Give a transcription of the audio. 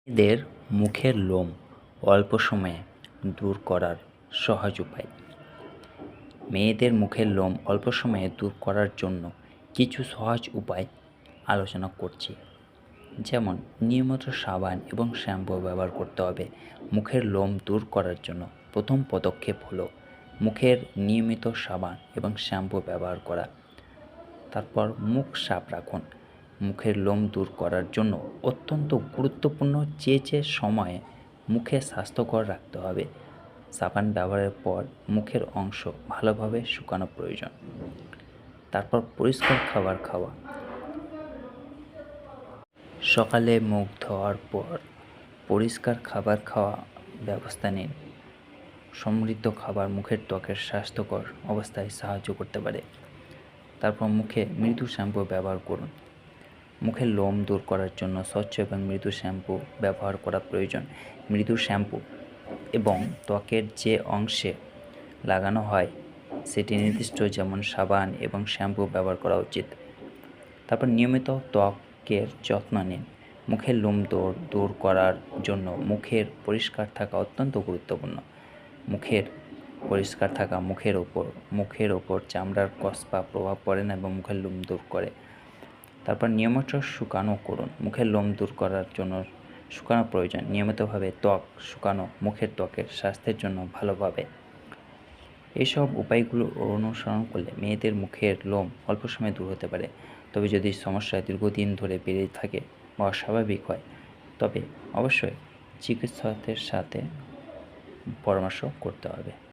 এদের মুখের লোম অল্প সময়ে দূর করার সহজ উপায়। মেয়েদের মুখের লোম অল্প সময়ে দূর করার জন্য কিছু সহজ উপায় আলোচনা করছি। যেমন নিয়মিত সাবান এবং শ্যাম্পু ব্যবহার করতে হবে মুখের লোম দূর করার জন্য। প্রথম পদক্ষেপ হলো মুখের নিয়মিত সাবান এবং শ্যাম্পু ব্যবহার করা। তারপর মুখ সাফ রাখুন। মুখের লোম দূর করার জন্য অত্যন্ত গুরুত্বপূর্ণ যে সময়ে মুখে স্বাস্থ্যকর রাখতে হবে। সাবান ব্যবহারের পর মুখের অংশ ভালোভাবে শুকানো প্রয়োজন। তারপর পরিষ্কার খাবার খাওয়া। সকালে মুখ ধোয়ার পর পরিষ্কার খাবার খাওয়া ব্যবস্থা নিন। সমৃদ্ধ খাবার মুখের ত্বকের স্বাস্থ্যকর অবস্থায় সাহায্য করতে পারে। তারপর মুখে মৃদু শ্যাম্পু ব্যবহার করুন। মুখের লোম দূর করার জন্য স্বচ্ছ এবং মৃদু শ্যাম্পু ব্যবহার করা প্রয়োজন। মৃদু শ্যাম্পু এবং ত্বকের যে অংশে লাগানো হয় সেটি নির্দিষ্ট, যেমন সাবান এবং শ্যাম্পু ব্যবহার করা উচিত। তারপর নিয়মিত ত্বকের যত্ন নিন। মুখের লোম দূর করার জন্য পরিষ্কার থাকা অত্যন্ত গুরুত্বপূর্ণ। পরিষ্কার থাকা মুখের ওপর চামড়ার কসবা প্রভাব পড়ে না এবং মুখের লোম দূর করে। তারপর নিয়মিত শুকানো করুন। মুখের লোম দূর করার জন্য শুকানো প্রয়োজন। নিয়মিতভাবে ত্বক শুকানো মুখের ত্বকের স্বাস্থ্যের জন্য ভালোভাবে। এইসব উপায়গুলো অনুসরণ করলে মেয়েদের মুখের লোম অল্প সময়ে দূর হতে পারে। তবে যদি সমস্যা দীর্ঘদিন ধরে বেড়ে থাকে বা অস্বাভাবিক হয়, তবে অবশ্যই চিকিৎসকের সাথে পরামর্শ করতে হবে।